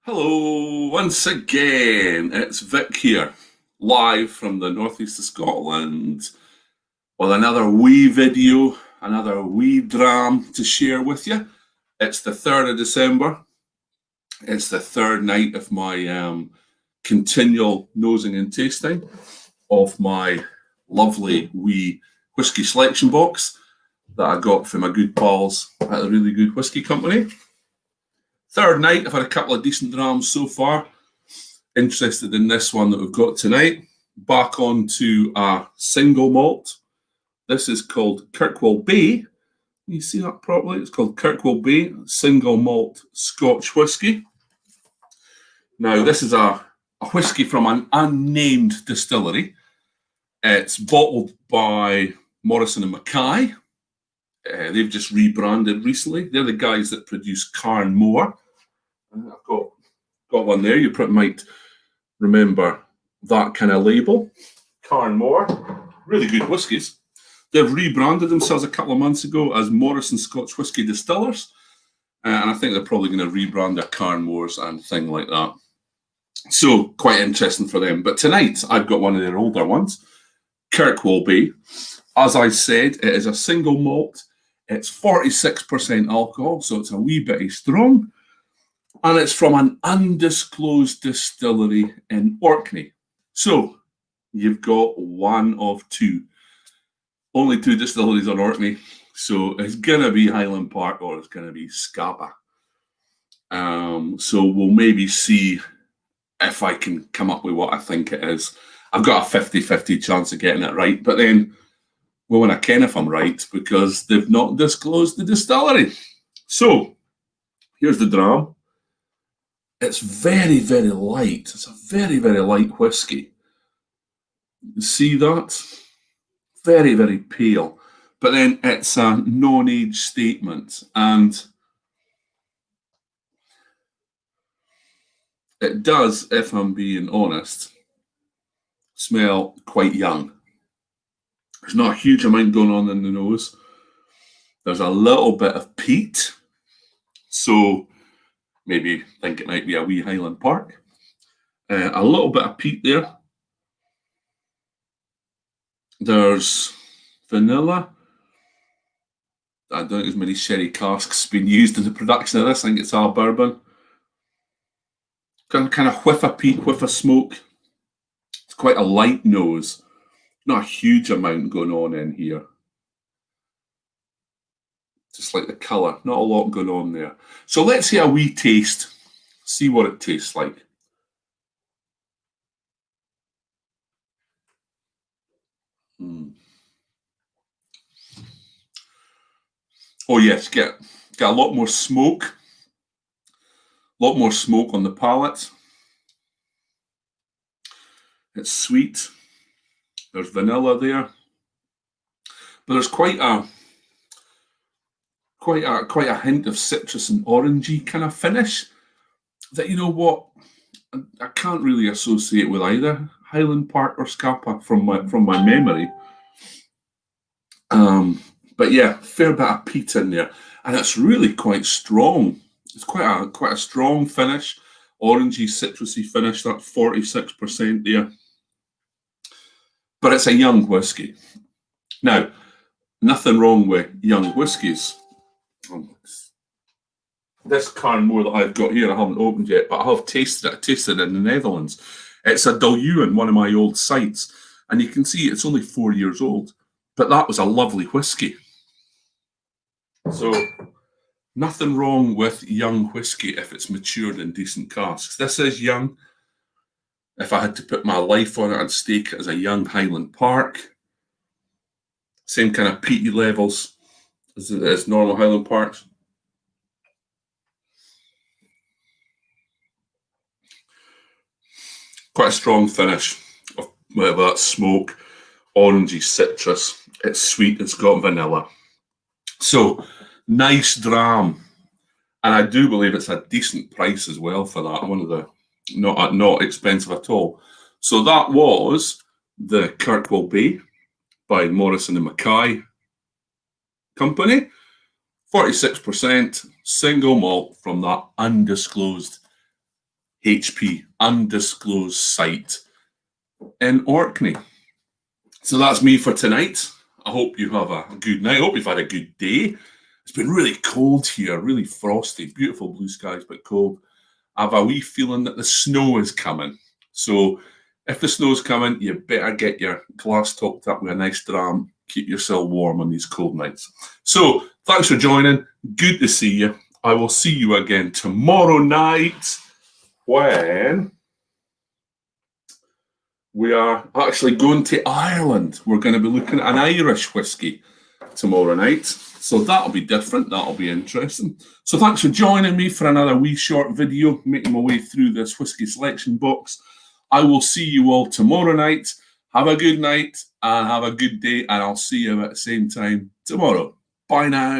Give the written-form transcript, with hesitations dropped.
Hello, once again, it's Vic here, live from the northeast of Scotland with another wee video, another wee dram to share with you. It's the 3rd of December. It's the third night of my continual nosing and tasting of my lovely wee whisky selection box that I got from my good pals at the Really Good Whisky Company. Third night, I've had a couple of decent drams so far. Interested in this one that we've got tonight. Back on to a single malt. This is called Kirkwall Bay. Can you see that properly? It's called Kirkwall Bay single malt Scotch whisky. Now, this is a whisky from an unnamed distillery. It's bottled by Morrison and Mackay. They've just rebranded recently. They're the guys that produce Carnmore. I've got one there. You might remember that kind of label. Carnmore, really good whiskies. They've rebranded themselves a couple of months ago as Morrison Scotch Whisky Distillers. And I think they're probably going to rebrand their Carnmores and thing like that. So quite interesting for them. But tonight, I've got one of their older ones, Kirkwall Bay. As I said, it is a single malt. It's 46% alcohol, so it's a wee bit strong. And it's from an undisclosed distillery in Orkney. So you've got one of two. Only two distilleries on Orkney. So it's going to be Highland Park or it's going to be Scapa. So we'll maybe see if I can come up with what I think it is. I've got a 50-50 chance of getting it right. But then we want to ken if I'm right because they've not disclosed the distillery. So here's the dram. It's very, very light. It's a very, very light whiskey. You see that? Very, very pale. But then it's a non-age statement. And it does, if I'm being honest, smell quite young. There's not a huge amount going on in the nose. There's a little bit of peat. So maybe think it might be a wee Highland Park. A little bit of peat there. There's vanilla. I don't think there's many sherry casks being used in the production of this. I think it's all bourbon. Kind of whiff of peat, whiff of smoke. It's quite a light nose. Not a huge amount going on in here. Just like the colour, not a lot going on there. So let's see a wee taste, see what it tastes like. Oh yes, get a lot more smoke. A lot more smoke on the palate. It's sweet. There's vanilla there, but there's quite a hint of citrus and orangey kind of finish that, you know what, I can't really associate with either Highland Park or Scapa from my memory. But yeah, fair bit of peat in there, and it's really quite strong. It's quite a strong finish, orangey, citrusy finish. That 46% there. But it's a young whiskey. Now, nothing wrong with young whiskies. This Carnmore that I've got here, I haven't opened yet, but I have tasted it. I tasted it in the Netherlands. It's a Deluan, one of my old sites. And you can see it's only 4 years old. But that was a lovely whiskey. So, nothing wrong with young whiskey if it's matured in decent casks. This is young. If I had to put my life on it, I'd stake it as a young Highland Park. Same kind of peaty levels as normal Highland Parks. Quite a strong finish with that smoke, orangey citrus. It's sweet, it's got vanilla. So, nice dram. And I do believe it's a decent price as well for that. One of the not expensive at all. So that was the Kirkwall Bay by Morrison and Mackay Company. 46% single malt from that undisclosed HP, undisclosed site in Orkney. So that's me for tonight. I hope you have a good night. I hope you've had a good day. It's been really cold here, really frosty, beautiful blue skies, but cold. I have a wee feeling that the snow is coming. So if the snow's coming, you better get your glass topped up with a nice dram. Keep yourself warm on these cold nights. So thanks for joining. Good to see you. I will see you again tomorrow night when we are actually going to Ireland. We're going to be looking at an Irish whiskey tomorrow night. So that'll be different. That'll be interesting. So thanks for joining me for another wee short video, making my way through this whiskey selection box. I will see you all tomorrow night. Have a good night and have a good day. And I'll see you at the same time tomorrow. Bye now.